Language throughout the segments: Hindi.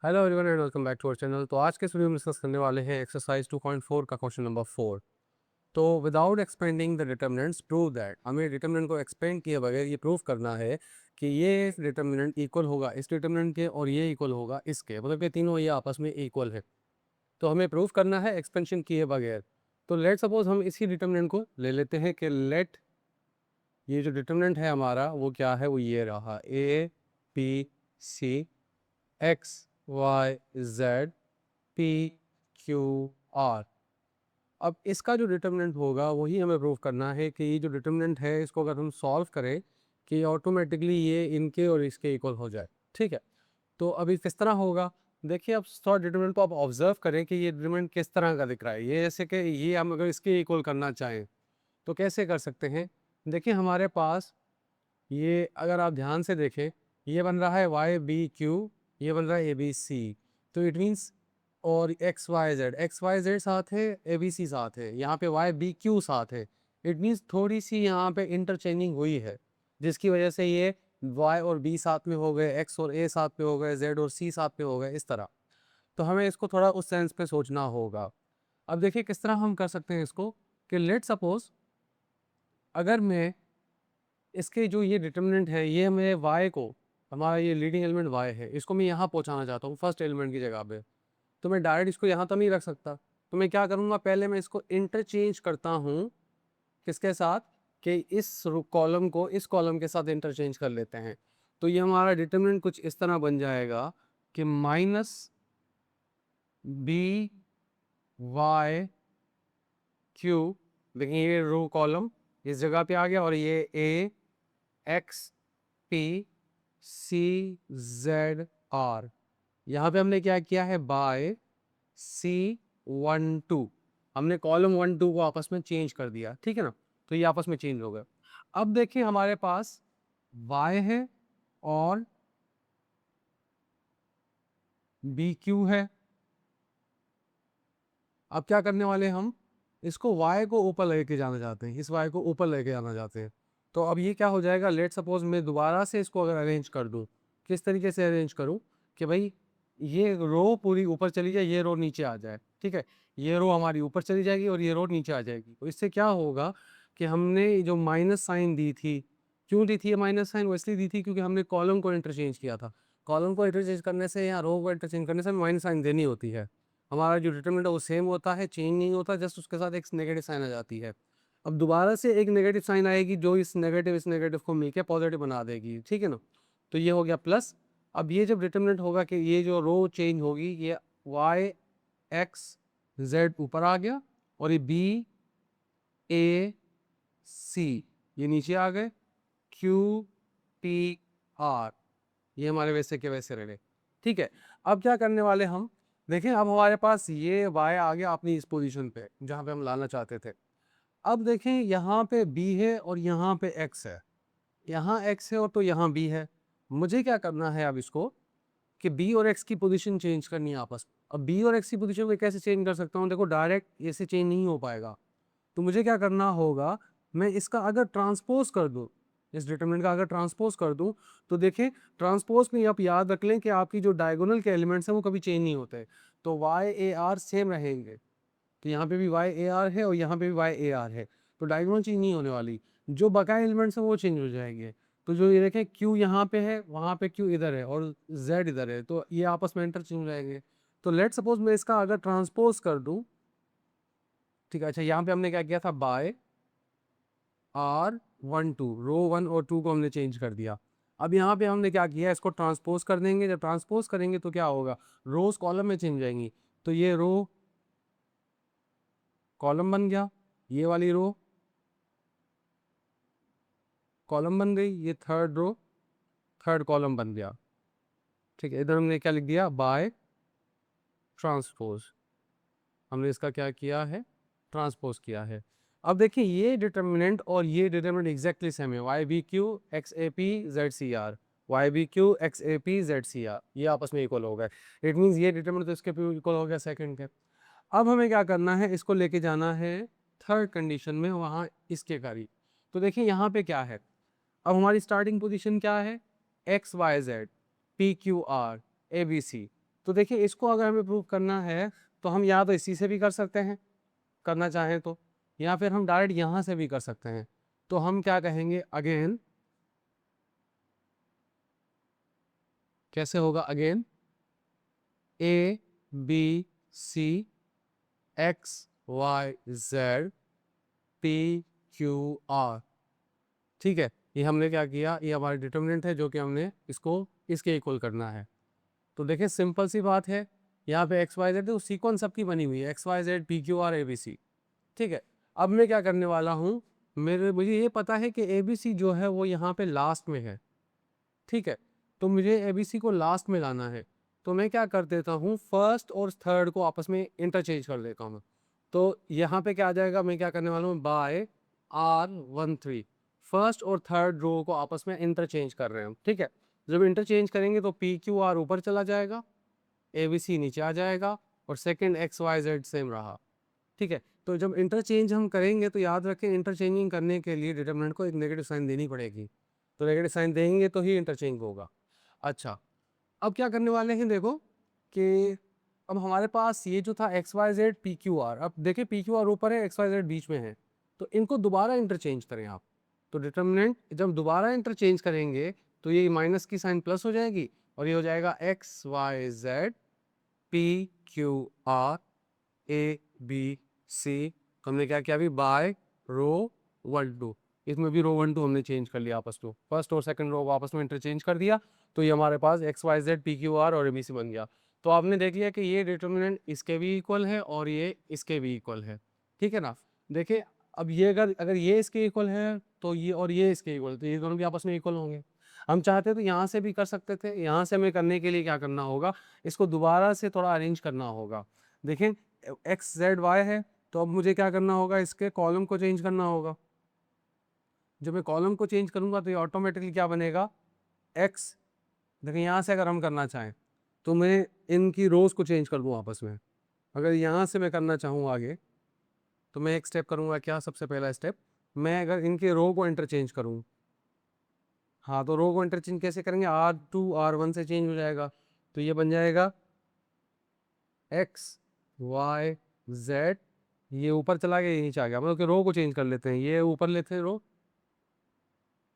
Hello everyone and welcome back to our channel. तो आज के इस वीडियो में डिस्कस करने वाले हैं एक्सरसाइज 2.4 का क्वेश्चन नंबर 4। तो without expanding the determinants prove that, हमें डिटर्मिनेंट को एक्सपेंड किए बगैर ये प्रूव करना है कि ये डिटर्मिनेंट इक्वल होगा इस डिटर्मिनेंट के और ये इक्वल होगा इसके, मतलब कि तीनों ये आपस में इक्वल है। तो हमें प्रूव करना है एक्सपेंशन किए बगैर। तो लेट सपोज हम इसी डिटर्मिनेंट को ले लेते हैं कि लेट ये जो डिटर्मिनेंट है हमारा वो क्या है, वो ये रहा A P C X Y Z P Q R. अब इसका जो डिटर्मिनेंट होगा वही हमें प्रूव करना है कि ये जो डिटर्मिनेंट है इसको अगर हम सॉल्व करें कि ऑटोमेटिकली ये इनके और इसके इक्वल हो जाए। ठीक है, तो अभी किस तरह होगा, देखिए अब थोड़ा डिटर्मिनेंट को आप ऑब्जर्व करें कि ये डिटर्मिनेंट किस तरह का दिख रहा है। ये जैसे कि ये हम अगर इसके इक्वल करना चाहें तो कैसे कर सकते हैं। देखिए हमारे पास ये अगर आप ध्यान से देखें ये बन रहा है वाई बी क्यू, ये बन रहा है ए बी सी। तो इट मीन्स और एक्स वाई जेड साथ है, ए बी सी साथ है, यहाँ पे वाई बी क्यू साथ है। इट मीन्स थोड़ी सी यहाँ पे इंटरचेंजिंग हुई है जिसकी वजह से ये वाई और बी साथ में हो गए, एक्स और ए साथ में हो गए, जेड और सी साथ में हो गए, इस तरह। तो हमें इसको थोड़ा उस सेंस पे सोचना होगा। अब देखिए किस तरह हम कर सकते हैं इसको कि लेट सपोज अगर मैं इसके जो ये डिटर्मिनेंट है ये मैं वाई को, हमारा ये लीडिंग एलिमेंट वाई है, इसको मैं यहाँ पहुँचाना चाहता हूँ फर्स्ट एलिमेंट की जगह पे। तो मैं डायरेक्ट इसको यहाँ तो नहीं रख सकता, तो मैं क्या करूँगा, पहले मैं इसको इंटरचेंज करता हूँ किसके साथ, कि इस कॉलम को इस कॉलम के साथ इंटरचेंज कर लेते हैं। तो ये हमारा डिटर्मिनेंट कुछ इस तरह बन जाएगा कि माइनस बी वाई क्यू, देखिए ये रो कॉलम इस जगह पे आ गया और ये A X P C Z R. यहाँ पे हमने क्या किया है, बाय सी वन टू, हमने कॉलम वन टू को आपस में चेंज कर दिया। ठीक है ना, तो ये आपस में चेंज हो गए। अब देखिए हमारे पास y है और बी क्यू है। अब क्या करने वाले हम, इसको y को ऊपर लेके जाना चाहते हैं, इस y को ऊपर लेके जाना चाहते हैं। तो अब ये क्या हो जाएगा, लेट सपोज मैं दोबारा से इसको अगर अरेंज कर दूं, किस तरीके से अरेंज करूं कि भाई ये रो पूरी ऊपर चली जाए, ये रो नीचे आ जाए। ठीक है, ये रो हमारी ऊपर चली जाएगी और ये रो नीचे आ जाएगी। तो इससे क्या होगा कि हमने जो माइनस साइन दी थी, क्यों दी थी ये माइनस साइन, वो इसलिए दी थी क्योंकि हमने कॉलम को इंटरचेंज किया था। कॉलम को इंटरचेंज करने से या रो को इंटरचेंज करने से माइनस साइन देनी होती है। हमारा जो डिटरमिनेंट है वो सेम होता है, चेंज नहीं होता, जस्ट उसके साथ एक नेगेटिव साइन आ जाती है। अब दोबारा से एक नेगेटिव साइन आएगी जो इस नेगेटिव को मिलके पॉजिटिव बना देगी। ठीक है ना, तो ये हो गया प्लस। अब ये जब डिटरमिनेंट होगा कि ये जो रो चेंज होगी, ये वाई एक्स जेड ऊपर आ गया और ये बी ए सी ये नीचे आ गए, क्यू पी आर ये हमारे वैसे के वैसे रहे। ठीक है, अब क्या करने वाले हम, देखें अब हमारे पास ये y आ गया अपनी इस पोजीशन पे जहाँ पे हम लाना चाहते थे। अब देखें यहाँ पे b है और यहाँ पे x है, यहाँ x है और तो यहाँ b है। मुझे क्या करना है अब इसको कि b और x की पोजीशन चेंज करनी है आपस में। अब b और x की पोजीशन को कैसे चेंज कर सकता हूँ, देखो डायरेक्ट ऐसे चेंज नहीं हो पाएगा। तो मुझे क्या करना होगा, मैं इसका अगर ट्रांसपोज कर दूं, इस डिटरमिनेंट का अगर ट्रांसपोज कर दूं, तो देखें ट्रांसपोज में आप याद रख लें कि आपकी जो डायगोनल के एलिमेंट्स हैं वो कभी चेंज नहीं होते। तो वाई ए आर सेम रहेंगे, तो यहाँ पे भी वाई ए आर है और यहाँ पे भी वाई ए आर है, तो डायगोनल चेंज नहीं होने वाली। जो बकाया एलिमेंट्स हैं वो चेंज हो जाएंगे। तो जो ये देखें क्यू यहाँ पे है, वहाँ पे क्यू इधर है और जेड इधर है, तो ये आपस में इंटरचेंज हो जाएंगे। तो लेट सपोज मैं इसका अगर ट्रांसपोज कर दूं, ठीक है, अच्छा यहाँ पे हमने क्या किया था, by R one two, row one और टू को हमने चेंज कर दिया। अब यहाँ पे हमने क्या किया, इसको ट्रांसपोज कर देंगे। जब ट्रांसपोज करेंगे तो क्या होगा, रोज कॉलम में चेंज जाएंगी। तो ये रो कॉलम बन गया, ये वाली रो कॉलम बन गई, ये थर्ड रो थर्ड कॉलम बन गया। ठीक है, इधर हमने क्या लिख दिया, बाय ट्रांसपोज, हमने इसका क्या किया है, ट्रांसपोज किया है। अब देखिए ये डिटर्मिनेंट और ये डिटर्मिनेंट एग्जैक्टली सेम है, Y B Q X A P Z C R, Y B Q X A P Z C R, ये आपस में इक्वल हो गए। इट मीन्स ये डिटर्मिनेंट तो इसके इक्वल हो गया सेकंड के। अब हमें क्या करना है, इसको लेके जाना है थर्ड कंडीशन में, वहाँ इसके करीब। तो देखिए यहाँ पे क्या है, अब हमारी स्टार्टिंग पोजीशन क्या है, X Y Z P Q R A B C. तो देखिए इसको अगर हमें प्रूव करना है तो हम या तो इसी से भी कर सकते हैं करना चाहें तो, या फिर हम डायरेक्ट यहाँ से भी कर सकते हैं। तो हम क्या कहेंगे अगेन, कैसे होगा again, A B C X Y Z P Q R. ठीक है, ये हमने क्या किया, ये हमारा डिटर्मिनेंट है जो कि हमने इसको इसके इक्वल करना है। तो देखिए सिंपल सी बात है, यहाँ पे एक्स वाई जेड तो सीक्वेंस सबकी बनी हुई है, X Y Z P Q R A B C. ठीक है, अब मैं क्या करने वाला हूँ, मुझे ये पता है कि ए बी सी जो है वो यहाँ पे लास्ट में है। ठीक है, तो मुझे ए बी सी को लास्ट में लाना है। तो मैं क्या कर देता हूँ, फर्स्ट और थर्ड को आपस में इंटरचेंज कर देता हूँ। तो यहाँ पे क्या आ जाएगा, मैं क्या करने वाला हूँ, बाय R13 फर्स्ट और थर्ड रो को आपस में इंटरचेंज कर रहे हैं। ठीक है, जब इंटरचेंज करेंगे तो पी क्यू आर ऊपर चला जाएगा, ए बी सी नीचे आ जाएगा, और second X Y Z same रहा। ठीक है, तो जब इंटरचेंज हम करेंगे तो याद रखें इंटरचेंजिंग करने के लिए डिटरमिनेंट को एक नेगेटिव साइन देनी पड़ेगी। तो नेगेटिव साइन देंगे तो ही इंटरचेंज होगा। अच्छा, अब क्या करने वाले हैं, देखो कि अब हमारे पास ये जो था X Y Z P Q R, अब देखिए पी क्यू आर ऊपर है, एक्स वाई जेड बीच में है, तो इनको दोबारा इंटरचेंज करें आप। तो डिटरमिनेंट जब दोबारा इंटरचेंज करेंगे तो ये माइनस की साइन प्लस हो जाएगी, और ये हो जाएगा X Y Z P Q R A B C. हमने क्या किया अभी, बाय रो 1 2, इसमें भी रो 1 2 हमने चेंज कर लिया आपस में, फर्स्ट और सेकंड रो आपस में इंटरचेंज कर दिया। तो ये हमारे पास X Y Z P Q R और ए बी सी बन गया। तो आपने देख लिया कि ये डिटर्मिनेंट इसके भी इक्वल है और ये इसके भी इक्वल है। ठीक है ना, देखिए अब ये अगर अगर ये इसके इक्वल है तो ये और ये इसके इक्वल, तो ये दोनों भी आपस में इक्वल होंगे। हम चाहते तो यहाँ से भी कर सकते थे, यहाँ से हमें करने के लिए क्या करना होगा, इसको दोबारा से थोड़ा अरेंज करना होगा। देखें एक्स जेड वाई है, तो अब मुझे क्या करना होगा, इसके कॉलम को चेंज करना होगा। जब मैं कॉलम को चेंज करूंगा तो ये ऑटोमेटिकली क्या बनेगा, एक्स। देखिए यहाँ से अगर हम करना चाहें तो मैं इनकी रोज को चेंज कर दूँ आपस में। अगर यहाँ से मैं करना चाहूँ आगे, तो मैं एक स्टेप करूँगा, क्या सबसे पहला स्टेप, मैं अगर इनके रो को इंटरचेंज करूँ, हाँ तो रो को इंटरचेंज कैसे करेंगे, R2 R1 से चेंज हो जाएगा, तो ये बन जाएगा एक्स वाई जेड, ये ऊपर चला गया ये नीचे आ गया, मतलब कि रो को चेंज कर लेते हैं, ये ऊपर लेते हैं रो,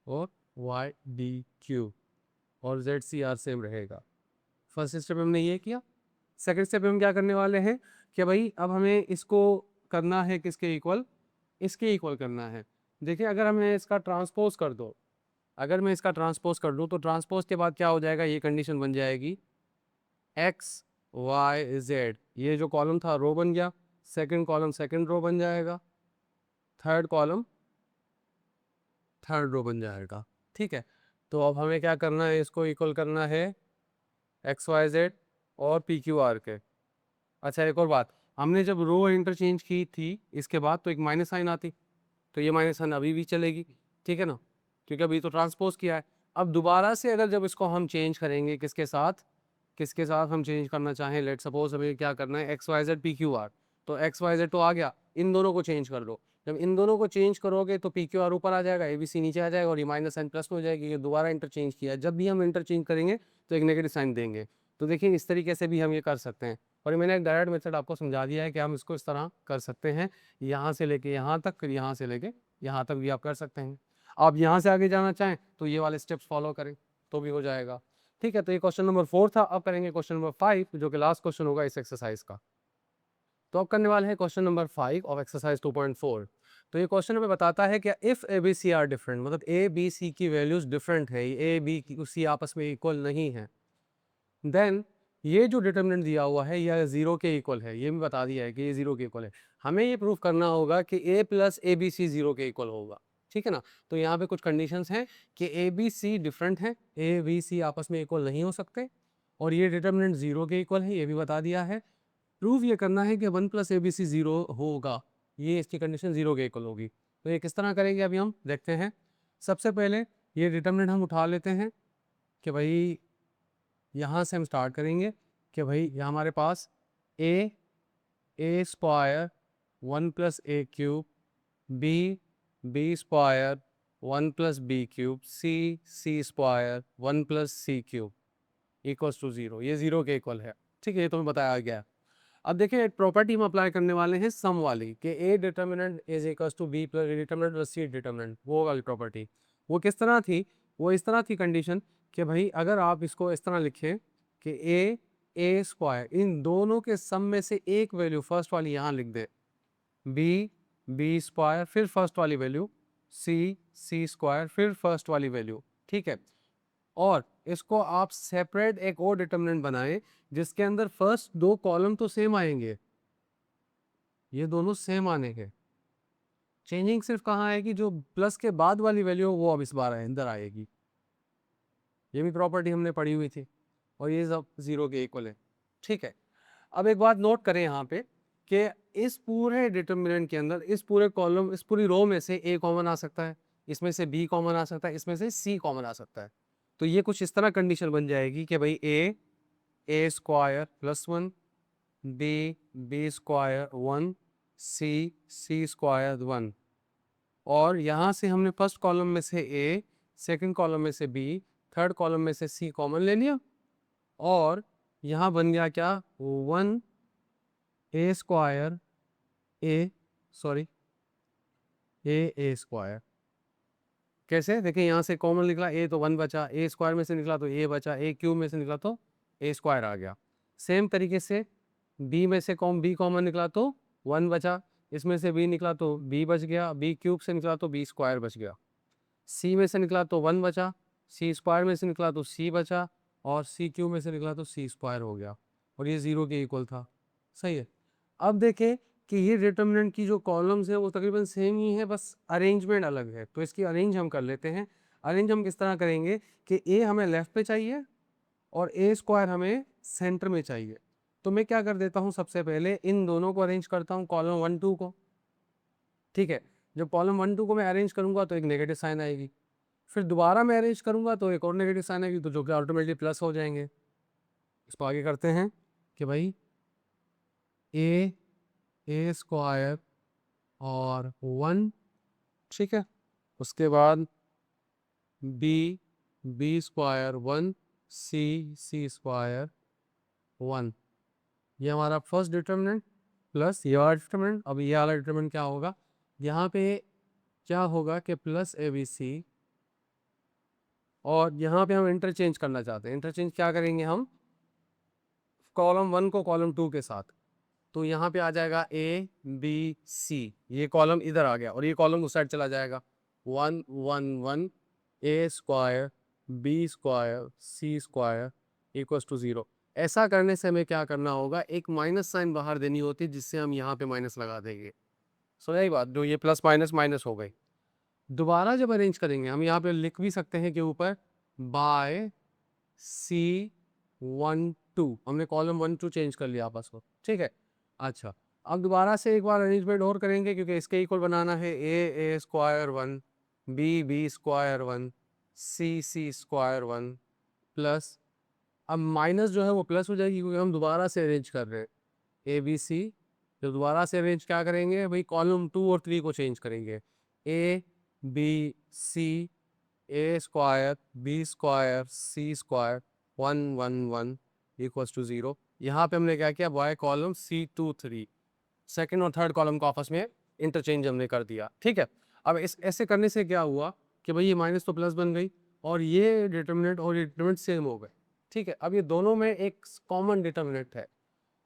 और वाई डी क्यू, और जेड सी आर सेम रहेगा। फर्स्ट स्टेप हमने ये किया। सेकंड स्टेप में हम क्या करने वाले हैं कि भाई अब हमें इसको करना है किसके इक्वल, इसके इक्वल करना है। देखिए अगर हमें इसका ट्रांसपोज कर दो, अगर मैं इसका ट्रांसपोज कर दूँ तो ट्रांसपोज के बाद क्या हो जाएगा, ये कंडीशन बन जाएगी एक्स वाई जेड, ये जो कॉलम था रो बन गया, सेकंड कॉलम सेकंड रो बन जाएगा, थर्ड कॉलम थर्ड रो बन जाएगा। ठीक है, तो अब हमें क्या करना है, इसको इक्वल करना है एक्स वाई जेड और पी क्यू आर के। अच्छा एक और बात, हमने जब रो इंटरचेंज की थी इसके बाद तो एक माइनस साइन आती, तो ये माइनस साइन अभी भी चलेगी। ठीक है ना, क्योंकि अभी तो ट्रांसपोज किया है। अब दोबारा से अगर जब इसको हम चेंज करेंगे किसके साथ, किसके साथ हम चेंज करना चाहें, लेट सपोज हमें क्या करना है, X Y Z P Q R, तो एक्स वाई जेड तो आ गया, इन दोनों को चेंज कर लो। जब इन दोनों को चेंज करोगे तो पी क्यू आर ऊपर आ जाएगा, ए बी सी नीचे आ जाएगा, और ये माइनस साइन प्लस में हो जाएगी, ये दोबारा इंटरचेंज किया। जब भी हम इंटरचेंज करेंगे तो एक नेगेटिव साइन देंगे। तो देखिए इस तरीके से भी हम ये कर सकते हैं, और मैंने एक डायरेक्ट मेथड आपको समझा दिया है कि हम इसको इस तरह कर सकते हैं, यहाँ से लेके यहाँ तक, फिर यहाँ से लेके यहाँ तक भी आप कर सकते हैं। आप यहाँ से आगे जाना चाहें तो ये वाले स्टेप्स फॉलो करें तो भी हो जाएगा। ठीक है, तो ये क्वेश्चन नंबर 4 था। अब करेंगे क्वेश्चन नंबर 5 जो कि लास्ट क्वेश्चन होगा इस एक्सरसाइज का। तो अब करने वाले हैं क्वेश्चन नंबर 5 ऑफ एक्सरसाइज 2.4। तो ये क्वेश्चन हमें बताता है कि if A B C are different, मतलब ए बी सी की वैल्यूज डिफरेंट है, ए बी सी आपस में इक्वल नहीं है, देन ये जो डिटर्मिनेंट दिया हुआ है यह जीरो के इक्वल है, ये भी बता दिया है कि ये जीरो के इक्वल है। हमें ये प्रूफ करना होगा कि A plus A B C zero के इक्वल होगा। ठीक है ना, तो यहाँ पे कुछ कंडीशंस हैं कि ए बी सी डिफरेंट है, ए बी सी आपस में इक्वल नहीं हो सकते, और ये डिटर्मिनेंट जीरो के इक्वल है, ये भी बता दिया है। प्रूफ ये करना है कि 1 plus A B C zero होगा, ये इसकी कंडीशन जीरो के इक्वल होगी। तो ये किस तरह करेंगे अभी हम देखते हैं। सबसे पहले ये डिटर्मिनेंट हम उठा लेते हैं कि भाई यहाँ से हम स्टार्ट करेंगे कि भाई यहाँ हमारे पास A square 1 plus A cube, B square 1 plus B cube, C square 1 plus C cube equals to 0, ये 0 के इक्वल है। ठीक है, ये तुम्हें बताया गया। अब देखिए एक प्रॉपर्टी हम अप्लाई करने वाले हैं सम वाली, कि A determinant is equals to B plus determinant plus C determinant, वो वाली प्रॉपर्टी। वो किस तरह थी? वो इस तरह थी कंडीशन कि भाई अगर आप इसको इस तरह लिखें कि ए स्क्वायर, इन दोनों के सम में से एक वैल्यू फर्स्ट वाली यहाँ लिख दे, बी स्क्वायर, फिर फर्स्ट वाली वैल्यू सी स्क्वायर, फिर फर्स्ट वाली वैल्यू, ठीक है। और इसको आप सेपरेट एक और डिटर्मिनेंट बनाएं जिसके अंदर फर्स्ट दो कॉलम तो सेम आएंगे, ये दोनों सेम आने के, चेंजिंग सिर्फ कहाँ आएगी, जो प्लस के बाद वाली वैल्यू वो अब इस बार अंदर आएगी। ये भी प्रॉपर्टी हमने पढ़ी हुई थी, और ये सब जीरो के इक्वल है, ठीक है। अब एक बात नोट करें यहाँ पे कि इस पूरे डिटर्मिनेंट के अंदर इस पूरे कॉलम, इस पूरी रो में से ए कॉमन आ सकता है, इसमें से बी कॉमन आ सकता है, इसमें से सी कॉमन आ सकता है। तो ये कुछ इस तरह कंडीशन बन जाएगी कि भाई A square plus one, B square one, C square one, और यहाँ से हमने फर्स्ट कॉलम में से ए, सेकंड कॉलम में से बी, थर्ड कॉलम में से सी कॉमन ले लिया, और यहाँ बन गया क्या, one A square A, sorry A square. कैसे देखिए, यहाँ से कॉमन निकला ए तो वन बचा, ए स्क्वायर में से निकला तो ए बचा, ए क्यूब में से निकला तो ए स्क्वायर आ गया। सेम तरीके से बी में से बी कॉमन निकला तो वन बचा, इसमें से बी निकला तो बी बच गया, बी क्यूब से निकला तो बी स्क्वायर बच गया। सी में से निकला तो वन बचा, सी स्क्वायर में से निकला तो सी बचा, और सी क्यूब में से निकला तो सी स्क्वायर हो गया, और ये जीरो के इक्वल था। सही है। अब देखें कि ये डिटर्मिनेंट की जो कॉलम्स है वो तकरीबन सेम ही है, बस अरेंजमेंट अलग है। तो इसकी अरेंज हम कर लेते हैं। अरेंज हम किस तरह करेंगे कि ए हमें लेफ्ट पे चाहिए और ए स्क्वायर हमें सेंटर में चाहिए। तो मैं क्या कर देता हूँ, सबसे पहले इन दोनों को अरेंज करता हूँ, कॉलम वन टू को, ठीक है। जब कॉलम वन टू को मैं अरेंज करूंगा तो एक नेगेटिव साइन आएगी, फिर दोबारा मैं अरेंज करूंगा तो एक और नेगेटिव साइन आएगी, तो जो कि ऑटोमेटिकली प्लस हो जाएंगे। इसको आगे करते हैं कि भाई ए स्क्वायर और वन, ठीक है। उसके बाद B square one, C square one, ये हमारा फर्स्ट डिटर्मिनेंट प्लस ये वाला डिटर्मिनेंट। अब ये वाला डिटर्मिनेंट क्या होगा, यहाँ पे क्या होगा कि प्लस ए बी सी, और यहाँ पे हम इंटरचेंज करना चाहते हैं। इंटरचेंज क्या करेंगे हम, कॉलम वन को कॉलम टू के साथ, तो यहाँ पे आ जाएगा ए बी सी, ये कॉलम इधर आ गया और ये कॉलम उस साइड चला जाएगा, one one one, A square B square C square equals to zero. ऐसा करने से हमें क्या करना होगा, एक माइनस साइन बाहर देनी होती है, जिससे हम यहाँ पे माइनस लगा देंगे। सो यही बात, जो ये प्लस माइनस माइनस हो गई। दोबारा जब अरेंज करेंगे हम यहाँ पे लिख भी सकते हैं कि ऊपर बाय सी वन टू, हमने कॉलम वन टू चेंज कर लिया आपस को, ठीक है। अच्छा, अब दोबारा से एक बार अरेंजमेंट और करेंगे, क्योंकि इसके इक्वल बनाना है A square one, B square one, C square one, plus, अब माइनस जो है वो प्लस हो जाएगी क्योंकि हम दोबारा से अरेंज कर रहे हैं ए बी सी। जब दोबारा से अरेंज क्या करेंगे भाई, कॉलम टू और थ्री को चेंज करेंगे, A B C, A square B square C square one one one equals to zero. यहाँ पे हमने क्या किया, by column C two three, second और थर्ड कॉलम को आपस में इंटरचेंज हमने कर दिया, ठीक है। अब इस ऐसे करने से क्या हुआ कि भाई ये माइनस तो प्लस बन गई, और ये डिटर्मिनेंट और ये डिटर्मिनेंट सेम हो गए, ठीक है। अब ये दोनों में एक कॉमन डिटर्मिनेंट है,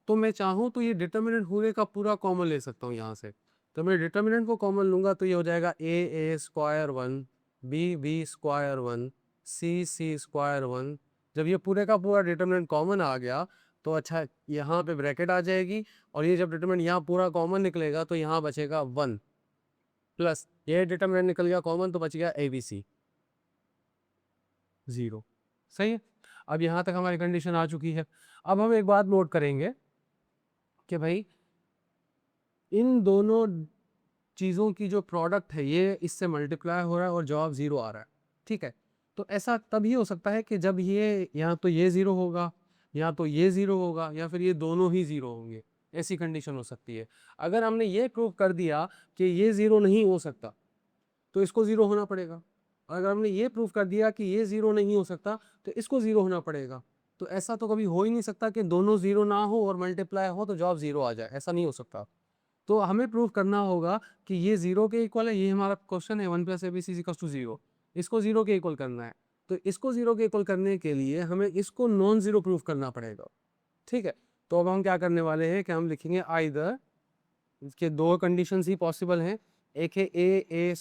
तो मैं चाहूँ तो ये डिटर्मिनेंट पूरे का पूरा कॉमन ले सकता हूँ यहाँ से। तो मैं डिटर्मिनेंट को कॉमन लूँगा तो ये हो जाएगा A square one, B square one, C square one. जब ये पूरे का पूरा डिटर्मिनेंट कॉमन आ गया तो अच्छा, यहाँ पे ब्रैकेट आ जाएगी, और ये जब डिटर्मिनेंट यहाँ पूरा कॉमन निकलेगा तो यहाँ बचेगा वन, प्लस ये डिटर्मिनेंट निकल गया कॉमन तो बच गया ए बी सी जीरो। सही है। अब यहाँ तक हमारी कंडीशन आ चुकी है। अब हम एक बात नोट करेंगे कि भाई इन दोनों चीज़ों की जो प्रोडक्ट है ये इससे मल्टीप्लाई हो रहा है और जवाब ज़ीरो आ रहा है, ठीक है। तो ऐसा तभी हो सकता है कि जब ये या तो ये ज़ीरो होगा, या तो ये ज़ीरो होगा, या फिर ये दोनों ही ज़ीरो होंगे, ऐसी कंडीशन हो सकती है। अगर हमने ये प्रूव कर दिया कि ये ज़ीरो नहीं हो सकता तो इसको ज़ीरो होना पड़ेगा, और अगर हमने ये प्रूव कर दिया कि ये ज़ीरो नहीं हो सकता तो इसको ज़ीरो होना पड़ेगा। तो ऐसा तो कभी हो ही नहीं सकता कि दोनों जीरो ना हो और मल्टीप्लाई हो तो जवाब जीरो आ जाए, ऐसा नहीं हो सकता। तो हमें प्रूव करना होगा कि ये जीरो के इक्वल है, ये हमारा क्वेश्चन है 1 + abc = 0, इसको जीरो के इक्वल करना है। तो इसको जीरो के इक्वल करने के लिए हमें इसको नॉन जीरो प्रूव करना पड़ेगा, ठीक है। तो अब हम क्या करने वाले हैं कि हम लिखेंगे आइदर, इसके दो कंडीशंस ही पॉसिबल हैं, एक है a²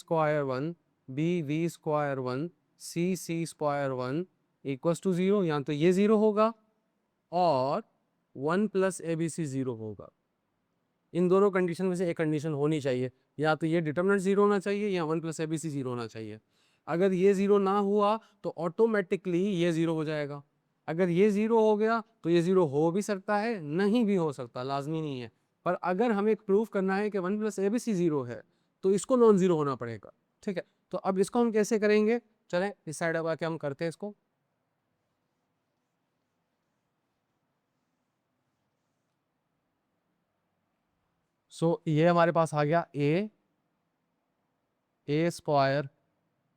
1 b² 1 c² 1 = 0, या तो ये जीरो होगा और 1 + abc जीरो होगा। इन दोनों कंडीशन में से एक कंडीशन होनी चाहिए, या तो ये डिटरमिनेंट जीरो होना चाहिए या 1 + abc जीरो होना चाहिए। अगर ये जीरो ना हुआ तो ऑटोमेटिकली ये जीरो हो जाएगा। अगर ये जीरो हो गया तो ये जीरो हो भी सकता है, नहीं भी हो सकता, लाजमी नहीं है। पर अगर हमें प्रूफ करना है कि 1 + abc जीरो है तो इसको नॉन जीरो होना पड़ेगा, ठीक है। तो अब इसको हम कैसे करेंगे, चलें इस साइड अब आके हम करते हैं इसको। ये हमारे पास आ गया a²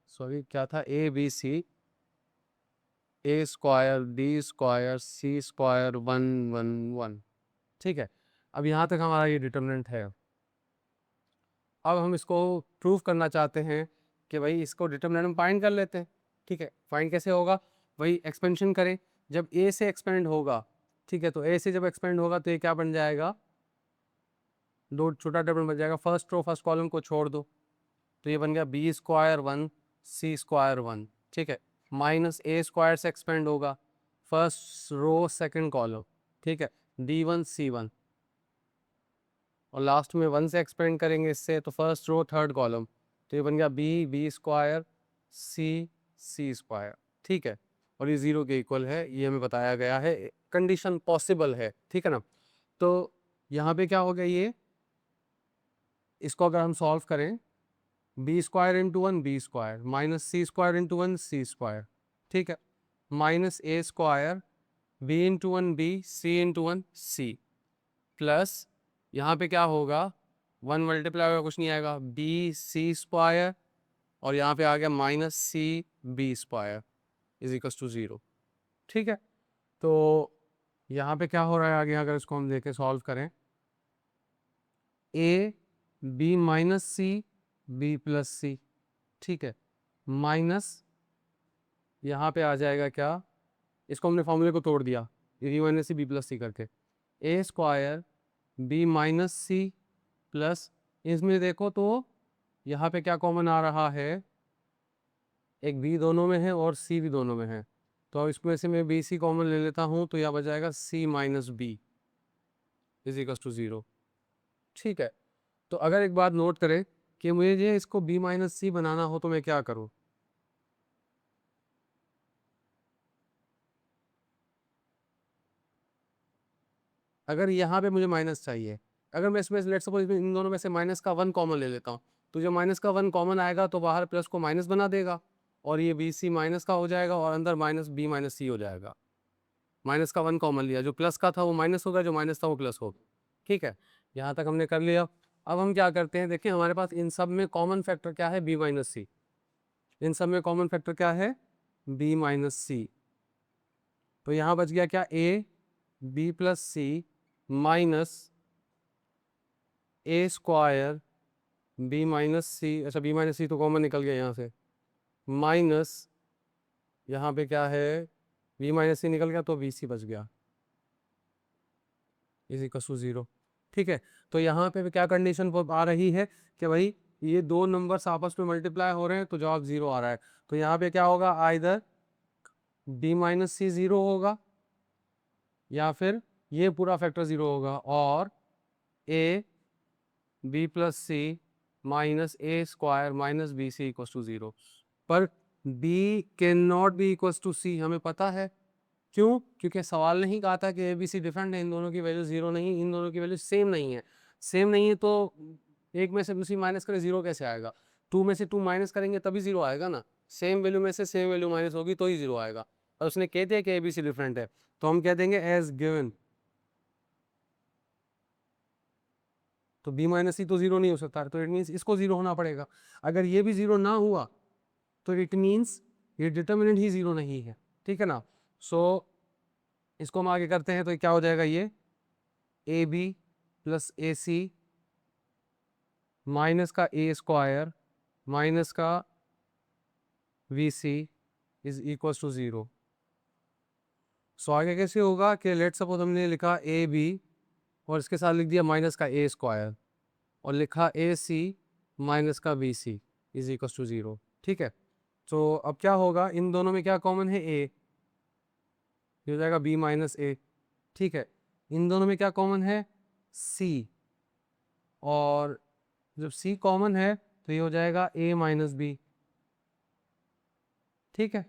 सॉरी क्या था, abc a² d² c² 1 1 1, ठीक है। अब यहाँ तक हमारा ये डिटर्मिनेंट है। अब हम इसको प्रूव करना चाहते हैं कि भाई इसको डिटर्मिनेंट हम फाइंड कर लेते हैं, ठीक है। फाइंड कैसे होगा, वही एक्सपेंशन करें। जब a से एक्सपेंड होगा, ठीक है, तो a से जब एक्सपेंड होगा तो ये क्या बन जाएगा, दो छोटा डिटर्मिनेंट बन जाएगा, फर्स्ट रो फर्स्ट कॉलम को छोड़ दो तो ये बन गया b² 1 c² 1, ठीक है। माइनस a² से एक्सपेंड होगा, फर्स्ट रो सेकंड कॉलम, ठीक है, d1 c1, और लास्ट में 1 से एक्सपेंड करेंगे इससे तो फर्स्ट रो थर्ड कॉलम, तो ये बन गया b² c² ठीक है। और ये जीरो के इक्वल है, ये हमें बताया गया है, कंडीशन पॉसिबल है, ठीक है ना। तो यहाँ पे क्या हो गया, ये इसको अगर हम सॉल्व करें, b² × 1 b² minus c² × 1 c², ठीक है, minus a² b × 1 b c × 1 c, plus यहाँ पे क्या होगा, 1 मल्टीप्लाई होगा कुछ नहीं आएगा, b c² और यहाँ पे आ गया माइनस c b² = 0, ठीक है। तो यहाँ पे क्या हो रहा है आगे, अगर इसको हम देखें सॉल्व करें, a b - c b + c, ठीक है, माइनस यहाँ पे आ जाएगा क्या, इसको हमने फॉर्मूले को तोड़ दिया, b - c b + c करके, a² b - c प्लस, इसमें देखो तो यहाँ पे क्या कॉमन आ रहा है, एक b दोनों में है और c भी दोनों में है, तो इसमें से मैं bc कॉमन ले लेता हूँ तो यह बच जाएगा c - b = 0, ठीक है। तो अगर एक बात नोट करें कि मुझे इसको b - c बनाना हो तो मैं क्या करूँ, अगर यहाँ पे मुझे माइनस चाहिए, अगर मैं इसमें लेट्स सपोज इन दोनों में से माइनस का 1 कॉमन ले लेता हूँ, तो जब माइनस का 1 कॉमन आएगा तो बाहर प्लस को माइनस बना देगा और ये बी सी माइनस का हो जाएगा और अंदर माइनस b - c हो जाएगा। माइनस का 1 कॉमन लिया, जो प्लस का था वो माइनस होगा, जो माइनस था वो प्लस होगा, ठीक है। यहाँ तक हमने कर लिया। अब हम क्या करते हैं, देखिए हमारे पास इन सब में कॉमन फैक्टर क्या है, b - c, इन सब में कॉमन फैक्टर क्या है, b - c, तो यहाँ बच गया क्या, a b + c minus a² b - c, अच्छा b - c तो कॉमन निकल गया यहाँ से, माइनस यहाँ पे क्या है, b - c निकल गया तो bc बच गया = 0, ठीक है। तो यहाँ पे क्या कंडीशन आ रही है कि भाई ये दो नंबर्स आपस में मल्टीप्लाई हो रहे हैं तो जवाब 0 आ रहा है। तो यहाँ पे क्या होगा, आइदर b - c 0 होगा या फिर ये पूरा फैक्टर 0 होगा, और a b + c minus a² - bc = 0, पर b can not be equal to c, हमें पता है क्यों, क्योंकि सवाल नहीं कहा था कि ए बी सी डिफरेंट है, इन दोनों की वैल्यू जीरो नहीं, इन दोनों की वैल्यू सेम नहीं है। सेम नहीं है तो एक में से दूसरी माइनस करें जीरो कैसे आएगा, टू में से टू माइनस करेंगे तभी जीरो आएगा ना, सेम वैल्यू में से सेम वैल्यू माइनस होगी तो ही जीरो आएगा। और उसने कहते हैं कि ए बी सी डिफरेंट है तो हम कह देंगे एज गिवन, तो b - c तो जीरो नहीं हो सकता, तो इट मीन्स इसको जीरो होना पड़ेगा। अगर ये भी जीरो ना हुआ तो इट मीन्स ये डिटर्मिनेंट ही जीरो नहीं है, ठीक है ना। सो इसको हम आगे करते हैं तो क्या हो जाएगा, ये A B plus A C minus का ए स्क्वायर माइनस का V C is equal to 0। So आगे कैसे होगा कि लेट सपोज हमने लिखा ए बी और इसके साथ लिख दिया माइनस का ए स्क्वायर और लिखा ए सी माइनस का B C is equal to 0। ठीक है, तो अब क्या होगा, इन दोनों में क्या कॉमन है, ए, ये हो जाएगा बी माइनस ए। ठीक है, इन दोनों में क्या कॉमन है, सी, और जब सी कॉमन है तो ये हो जाएगा ए माइनस बी। ठीक है,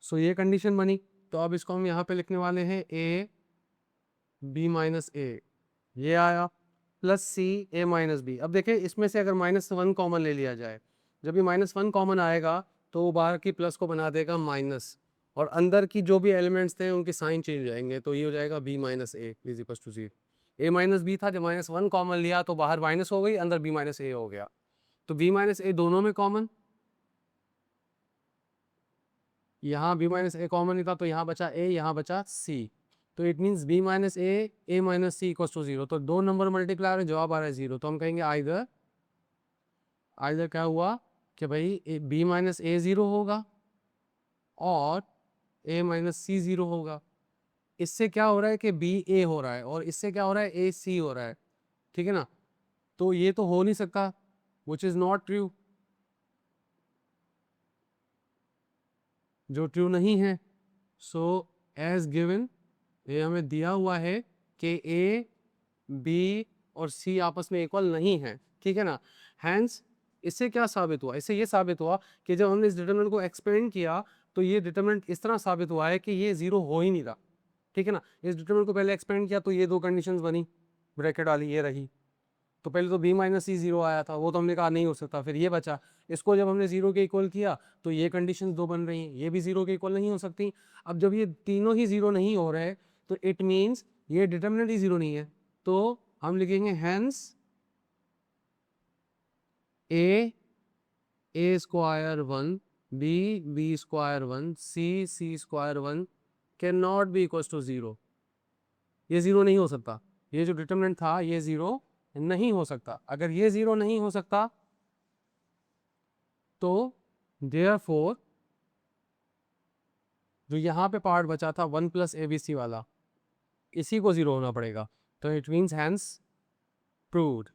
सो ये कंडीशन बनी। तो अब इसको हम यहाँ पे लिखने वाले हैं ए बी माइनस ए, ये आया, प्लस सी ए माइनस बी। अब देखिए इसमें से अगर -1 कॉमन ले लिया जाए, जब ये -1 कॉमन आएगा तो वो बाहर की प्लस को बना देगा माइनस, और अंदर की जो भी एलिमेंट्स थे उनके साइन चेंज हो जाएंगे, तो ये हो जाएगा B minus A is equal to 0। A minus B था, जब -1 कॉमन लिया तो बाहर माइनस हो गई, अंदर बी माइनस ए हो गया। तो बी माइनस ए दोनों में कॉमन, यहाँ बी माइनस ए कॉमन नहीं था तो यहाँ बचा ए, यहाँ बचा सी। तो it means B minus A minus C equal to 0। तो दो नंबर मल्टीप्लाई है, जवाब आ रहा है 0। तो हम कहेंगे आइदर, आइदर क्या हुआ कि भाई बी माइनस ए 0 होगा और ए माइनस सी 0 होगा। इससे क्या हो रहा है कि बी ए हो रहा है और इससे क्या हो रहा है, ए सी हो रहा है। ठीक है ना, तो ये तो हो नहीं सकता, विच इज नॉट ट्रू, जो ट्रू नहीं है। सो एज गिवन, ये हमें दिया हुआ है कि ए बी और सी आपस में इक्वल नहीं है। ठीक है ना, हैंस इससे क्या साबित हुआ, इससे ये साबित हुआ कि जब हमने इस डिटरमिनेंट को एक्सपेंड किया तो ये डिटरमिनेंट इस तरह साबित हुआ है कि ये 0 हो ही नहीं रहा। ठीक है ना, इस डिटरमिनेंट को पहले एक्सपेंड किया तो ये दो कंडीशंस बनी, ब्रैकेट वाली ये रही। तो पहले तो बी माइनस सी 0 आया था, वो तो हमने कहा नहीं हो सकता, फिर ये बचा। इसको जब हमने 0 के इक्वल किया तो ये कंडीशंस दो बन रही हैं, ये भी 0 के इक्वल नहीं हो सकती। अब जब ये तीनों ही 0 नहीं हो रहे तो इट मीन्स ये डिटरमिनेंट ही 0 नहीं है। तो हम लिखेंगे hence A square 1 B square 1 C square 1 can not be equal to 0। ये 0 नहीं हो सकता, ये जो डिटरमिनेंट था ये 0 नहीं हो सकता। अगर ये 0 नहीं हो सकता तो देयरफॉर जो यहाँ पे पार्ट बचा था 1 प्लस ए बी सी वाला, इसी को 0 होना पड़ेगा। तो इट मीन्स हैंस प्रूव्ड।